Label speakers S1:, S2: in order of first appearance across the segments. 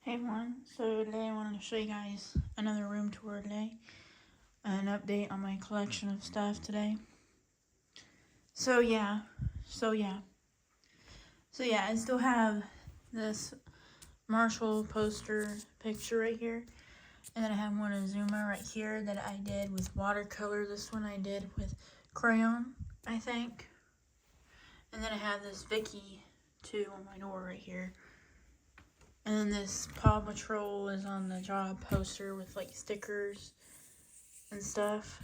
S1: Hey everyone, so today I wanted to show you guys another room tour today, an update on my collection of stuff today. So yeah, I still have this Marshall poster picture right here, and then I have one of Zuma right here that I did with watercolor. This one I did with crayon, I think. And then I have this Vicky too on my door right here. And then this Paw Patrol is on the job poster with like stickers and stuff.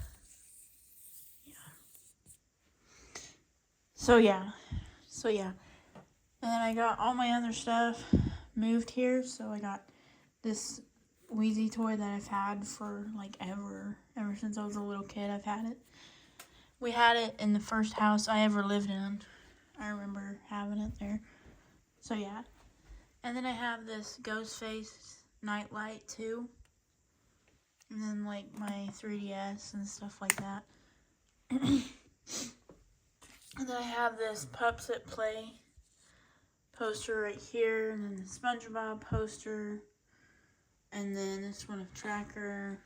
S1: So yeah. And then I got all my other stuff moved here. So I got this Wheezy toy that I've had for like ever since I was a little kid. I've had it. We had it in the first house I ever lived in. I remember having it there. So yeah. And then I have this Ghostface nightlight too. And then like my 3DS and stuff like that. And then I have this Pups at Play poster right here. And then the SpongeBob poster. And then this one of Tracker.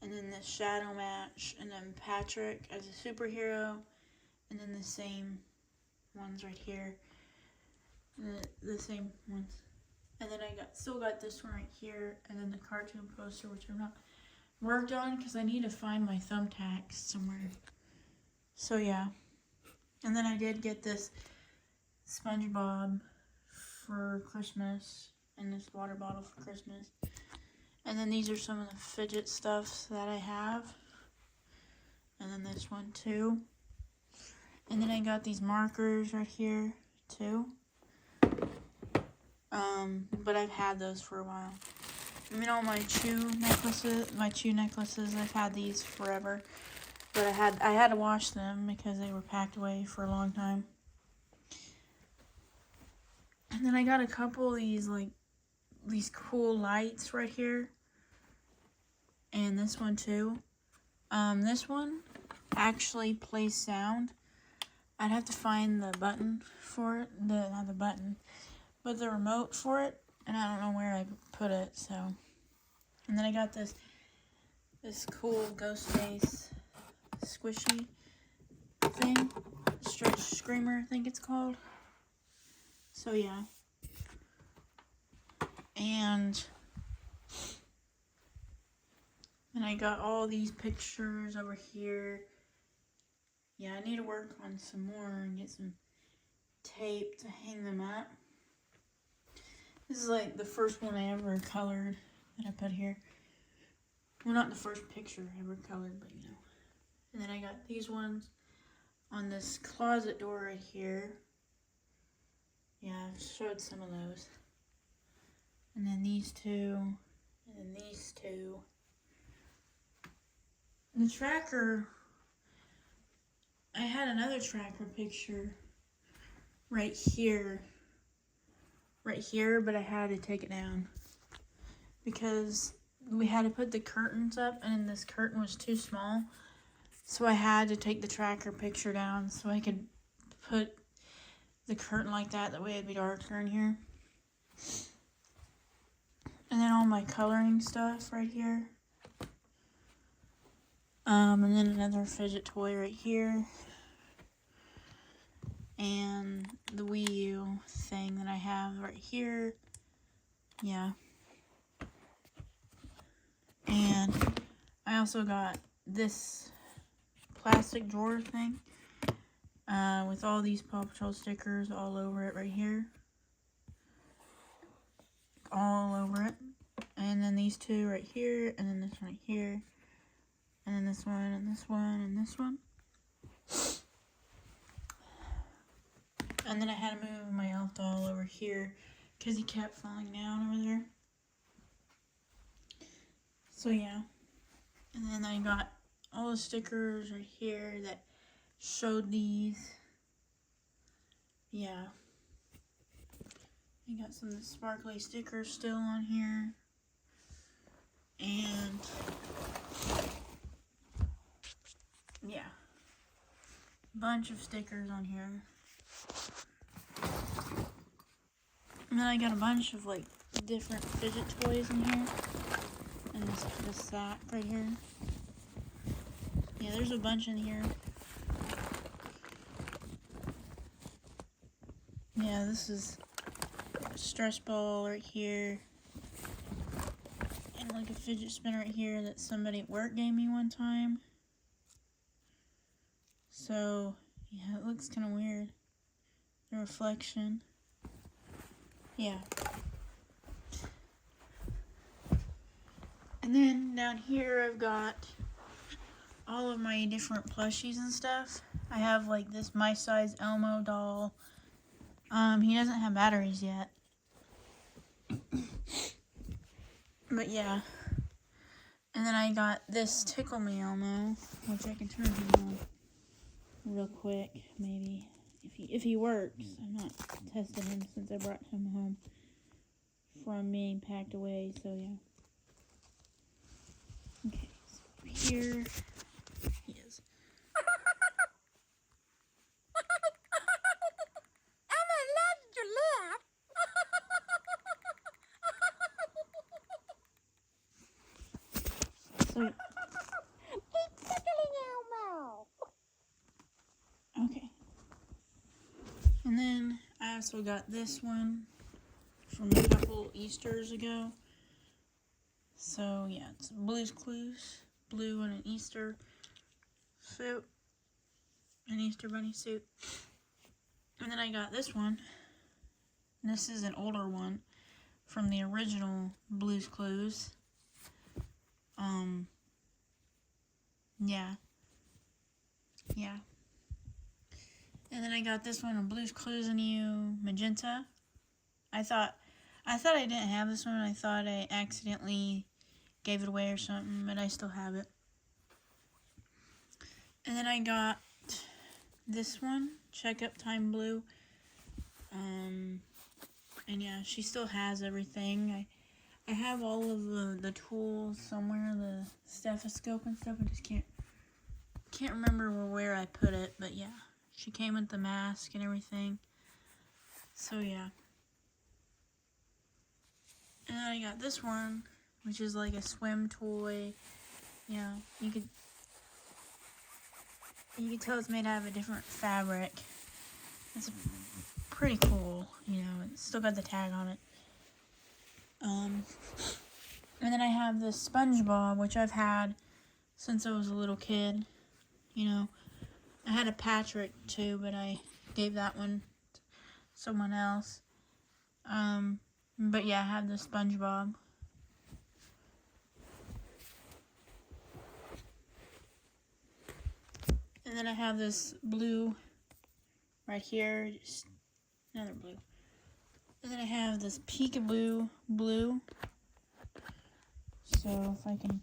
S1: And then this Shadow Match. And then Patrick as a superhero. And then the same ones right here. The same ones. And then I still got this one right here, and then the cartoon poster, which I'm not worked on because I need to find my thumbtacks somewhere. So yeah. And then I did get this SpongeBob for Christmas, and this water bottle for Christmas. And then these are some of the fidget stuffs that I have. And then this one too. And then I got these markers right here too. But I've had those for a while. I mean, all my chew necklaces, I've had these forever. But I had to wash them because they were packed away for a long time. And then I got a couple of these cool lights right here. And this one too. This one actually plays sound. I'd have to find the button for it. Not the button, but the remote for it. And I don't know where I put it, so. And then I got this cool Ghostface squishy thing. Stretch Screamer, I think it's called. So yeah. And I got all these pictures over here. Yeah, I need to work on some more and get some tape to hang them up. This is like the first one I ever colored that I put here. Well, not the first picture I ever colored, but you know. And then I got these ones on this closet door right here. Yeah, I've showed some of those. And then these two. And then these two. The tracker, I had another tracker picture right here, but I had to take it down because we had to put the curtains up and this curtain was too small. So I had to take the tracker picture down so I could put the curtain like that. That way it'd be darker in here. And then all my coloring stuff right here. And then another fidget toy right here. And the Wii U thing that I have right here. Yeah. And I also got this plastic drawer thing with all these Paw Patrol stickers all over it right here. All over it. And then these two right here, and then this one right here. And then this one, and this one, and this one. And then I had to move my elf doll over here because he kept falling down over there. So yeah. And then I got all the stickers right here that showed these. Yeah. I got some of the sparkly stickers still on here. And yeah. Bunch of stickers on here. And then I got a bunch of like different fidget toys in here. And this sack right here. Yeah, there's a bunch in here. Yeah, this is a stress ball right here. And like a fidget spinner right here that somebody at work gave me one time. So, yeah, it looks kind of weird. The reflection. Yeah. And then down here I've got all of my different plushies and stuff. I have like this My Size Elmo doll. He doesn't have batteries yet. But yeah. And then I got this Tickle Me Elmo, which I can turn him on real quick, maybe. If he works. I'm not testing him since I brought him home from being packed away, so yeah. Okay, so here he is.
S2: Emma loves to laugh.
S1: So,
S2: Keep tickling Elmo.
S1: okay. And then I also got this one from a couple Easters ago. So yeah, it's Blue's Clues, blue and an Easter suit, an Easter bunny suit. And then I got this one. And this is an older one from the original Blue's Clues. Yeah. And then I got this one, a Blue's Clues and You magenta. I thought I didn't have this one. I thought I accidentally gave it away or something, but I still have it. And then I got this one, Check Up Time Blue. And yeah, she still has everything. I have all of the tools somewhere, the stethoscope and stuff. I just can't remember where I put it, but yeah, she came with the mask and everything. So yeah. And then I got this one, which is like a swim toy. You know, you could tell it's made out of a different fabric. It's pretty cool, you know. It's still got the tag on it. And then I have this SpongeBob, which I've had since I was a little kid. You know, I had a Patrick too, but I gave that one to someone else. But yeah, I have the SpongeBob. And then I have this blue right here, just another blue. And then I have this Peekaboo blue. So if I can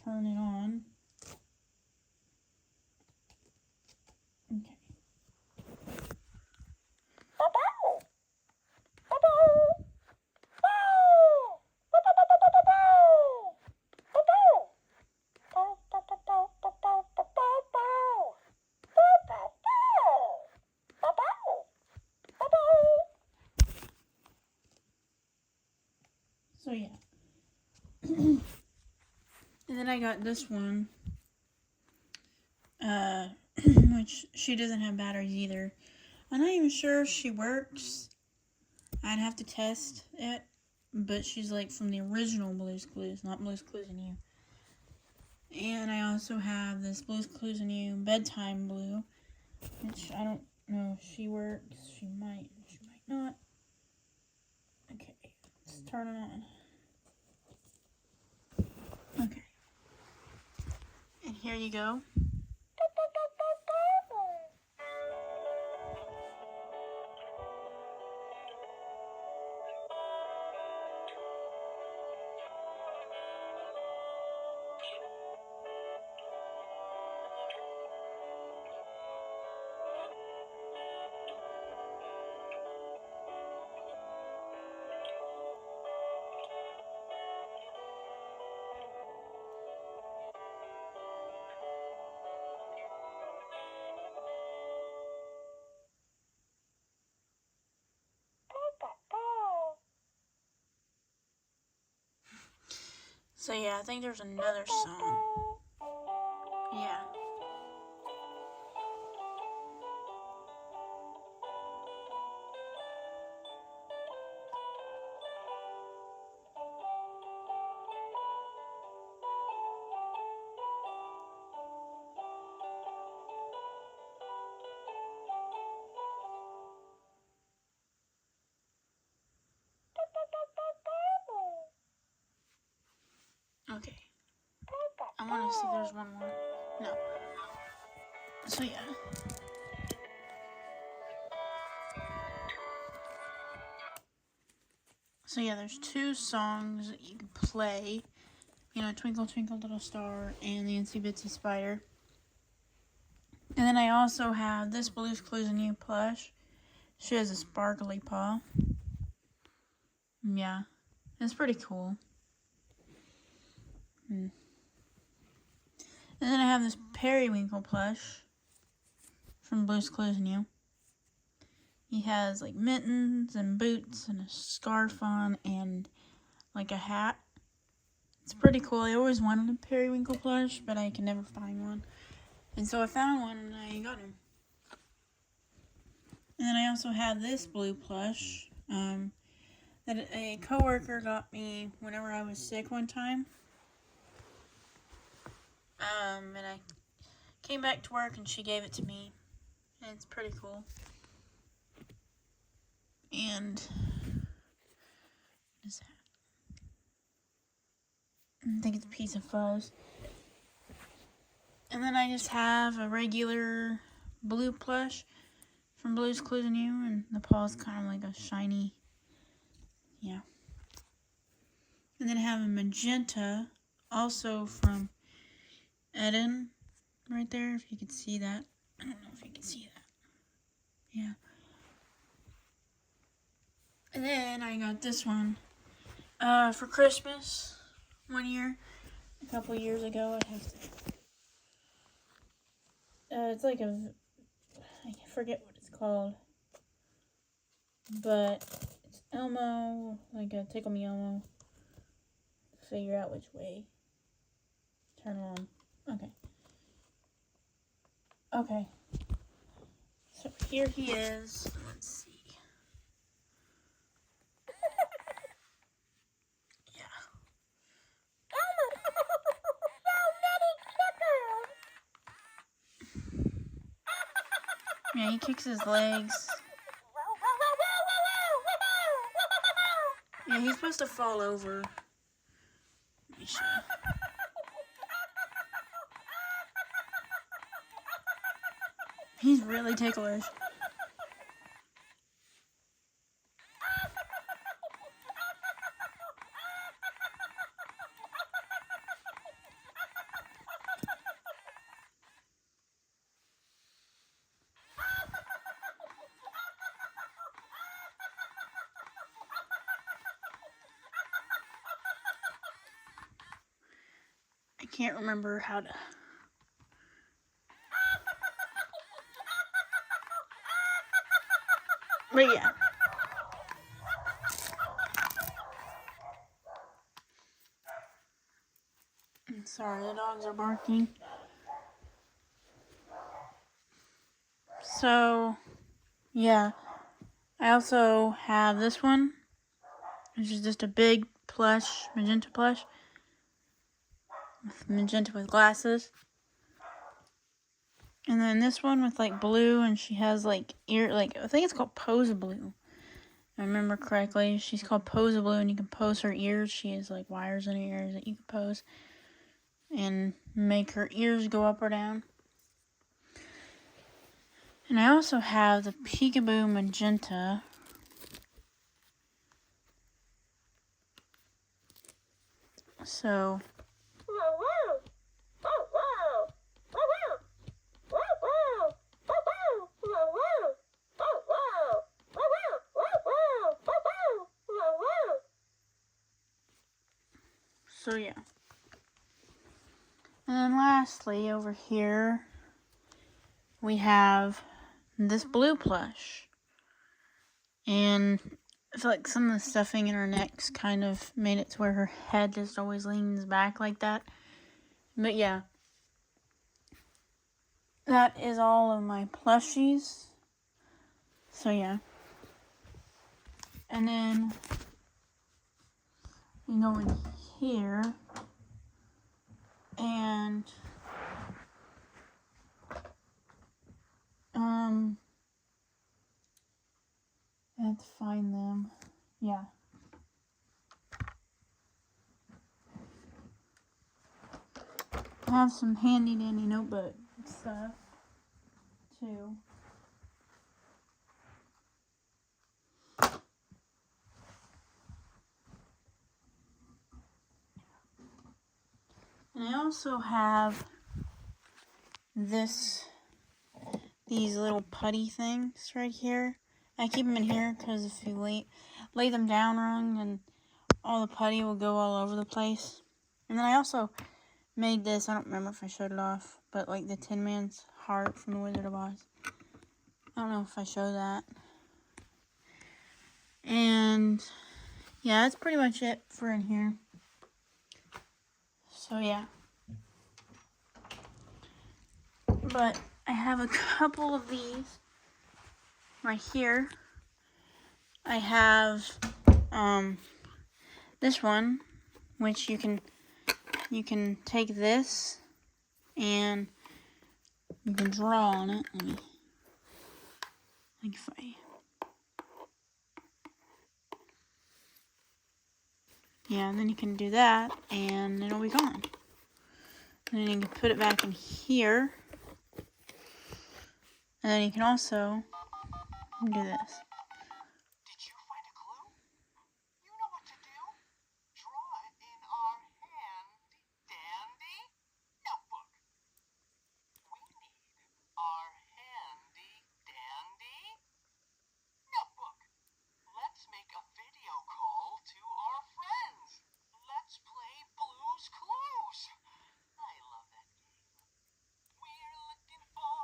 S1: turn it on. Okay. So yeah. And then I got this one, which she doesn't have batteries either. I'm not even sure if she works. I'd have to test it, but she's like from the original Blue's Clues, not Blue's Clues and You. And I also have this Blue's Clues and You bedtime blue, which I don't know if she works. She might not. Okay, let's turn it on. Okay. And here you go. So yeah, I think there's another song. Yeah. Okay. I want to see if there's one more. No. So yeah. So yeah, there's two songs that you can play. You know, Twinkle Twinkle Little Star and the Itsy Bitsy Spider. And then I also have this Blue's Clues and You plush. She has a sparkly paw. Yeah, it's pretty cool. And then I have this Periwinkle plush from Blue's Clues and You. He has like mittens and boots and a scarf on and like a hat. It's pretty cool. I always wanted a Periwinkle plush, but I can never find one. And so I found one and I got him. And then I also have this blue plush that a coworker got me whenever I was sick one time. And I came back to work and she gave it to me. And it's pretty cool. And what is that? I think it's a piece of fuzz. And then I just have a regular blue plush from Blue's Clues and You, and the paw's kind of like a shiny, yeah. And then I have a magenta, also from Eden, right there, if you can see that. I don't know if you can see that. Yeah. And then I got this one for Christmas one year, a couple years ago. I have to. It's like I forget what it's called, but it's Elmo, like a Tickle Me Elmo. Figure out which way. Turn on. Okay. Okay. So here he is. Let's see. Yeah. Yeah, he kicks his legs. Yeah, he's supposed to fall over. Let me show you. He's really ticklish. I can't remember how to. But yeah. Sorry, the dogs are barking. So, yeah. I also have this one, which is just a big plush, magenta plush. Magenta with glasses. And then this one with like blue, and she has like I think it's called Pose Blue. I remember correctly. She's called Pose Blue, and you can pose her ears. She has like wires in her ears that you can pose and make her ears go up or down. And I also have the Peekaboo Magenta. So yeah. And then lastly, over here, we have this blue plush. And I feel like some of the stuffing in her neck's kind of made it to where her head just always leans back like that. But yeah. That is all of my plushies. So yeah. And then we go in here and I have to find them. Yeah. I have some handy dandy notebook stuff too. And I also have these little putty things right here. I keep them in here because if you lay them down wrong, then all the putty will go all over the place. And then I also made this. I don't remember if I showed it off, but like the Tin Man's heart from the Wizard of Oz. I don't know if I showed that. And yeah, that's pretty much it for in here. So yeah. But I have a couple of these right here. I have this one, which you can take this and you can draw on it. Let me think if I and then you can do that and it'll be gone. And then you can put it back in here. And then you can also do this.
S3: Did you find a clue? You know what to do. Draw it in our handy-dandy notebook. We need our handy-dandy notebook. Let's make a video call to our friends. Let's play Blue's Clues. I love that game. We're looking for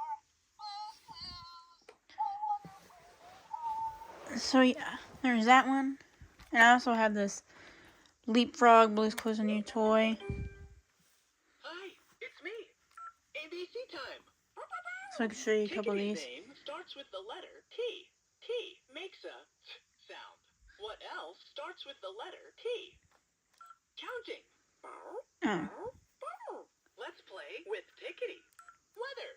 S3: Blue's Clues. I wonder where they are.
S1: So yeah, there's that one. And I also have this Leapfrog Blue's Clues, a new toy.
S3: Hi, it's me. ABC time.
S1: So I can show you a couple of
S3: Tickety's
S1: these.
S3: name starts with the letter T. T makes a sound. What else starts with the letter T? Counting.
S1: Oh.
S3: Let's play with Tickety. Weather.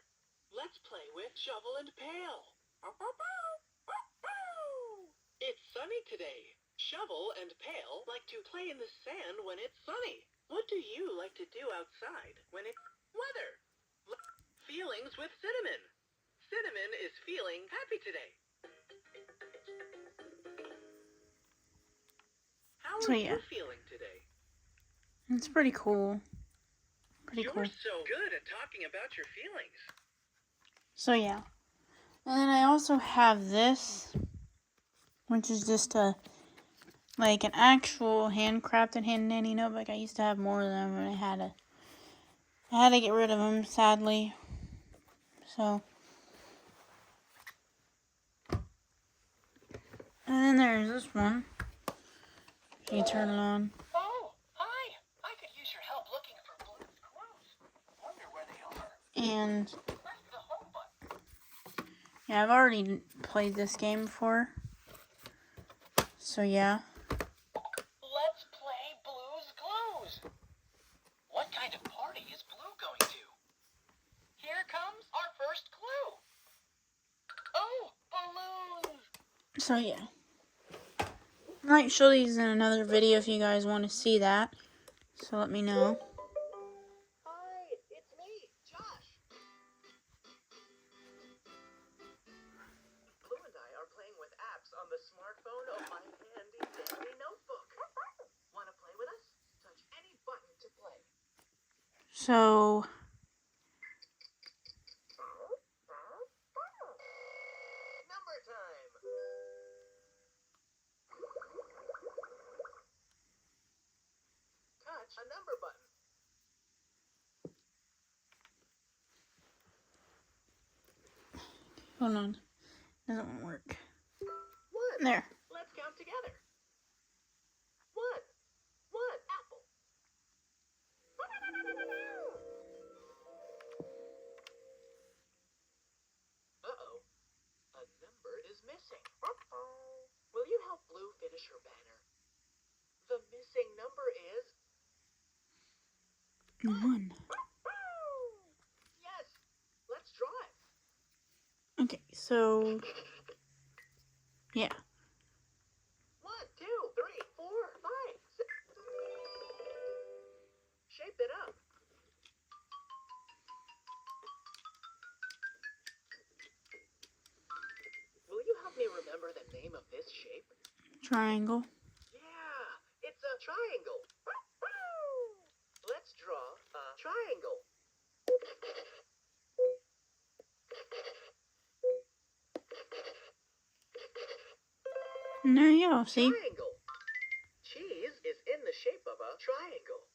S3: Let's play with Shovel and Pail. It's sunny today. Shovel and Pail like to play in the sand when it's sunny. What do you like to do outside when it's weather? Feelings with Cinnamon. Cinnamon is feeling happy today. How
S1: So,
S3: are
S1: yeah.
S3: you feeling today?
S1: It's pretty cool. Pretty
S3: You're
S1: cool.
S3: so good at talking about your feelings.
S1: So yeah. And then I also have this, which is just like an actual handcrafted hand nanny notebook. I used to have more of them, and I had to get rid of them, sadly. So. And then there's this one. You turn it on.
S3: Oh, hi. I could use your help looking for Blue's Clues. Wonder where they are.
S1: And
S3: Press the home button.
S1: yeah, I've already played this game before. So yeah.
S3: Let's play Blue's Clues. What kind of party is Blue going to? Here comes our first clue. Oh, balloons.
S1: So yeah. I might show these in another video if you guys want to see that. So let me know.
S3: Hi, it's me, Josh. Blue and I are playing with apps on the smartphone of my handy-dandy notebook. Want to play with us? Touch any button to play.
S1: So
S3: Number time. Touch a number button.
S1: hold on. Doesn't work.
S3: One.
S1: There.
S3: Let's count together.
S1: 1.
S3: Yes, let's draw it.
S1: Okay, so yeah.
S3: 1, 2, 3, 4, 5, 6. Shape it up. Will you help me remember the name of this shape?
S1: Triangle.
S3: Yeah, it's a triangle. Let's draw a triangle.
S1: And there you go, see?
S3: Triangle. Cheese is in the shape of a triangle.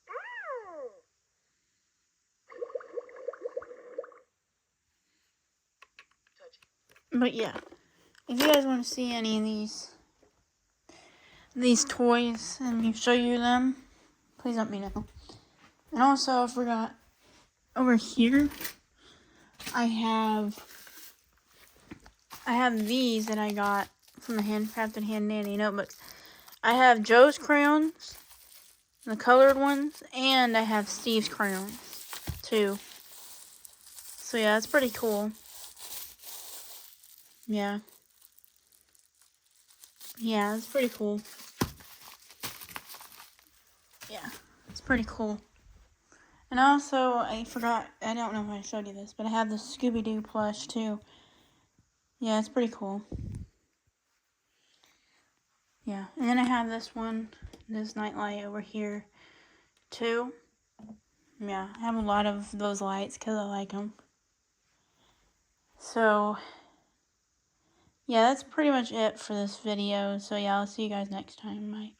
S3: Touch it.
S1: But yeah, if you guys want to see any of these toys and me show you them, please let me know. And also, I forgot, over here, I have these that I got from the Handcrafted Hand Dandy notebooks. I have Joe's crayons, the colored ones, and I have Steve's crayons, too. So yeah, that's pretty cool. Yeah. Yeah, it's pretty cool. Yeah, it's pretty cool. And also, I forgot, I don't know if I showed you this, but I have the Scooby-Doo plush, too. Yeah, it's pretty cool. Yeah, and then I have this one, this nightlight over here, too. Yeah, I have a lot of those lights because I like them. So, yeah, that's pretty much it for this video. So, yeah, I'll see you guys next time. Bye.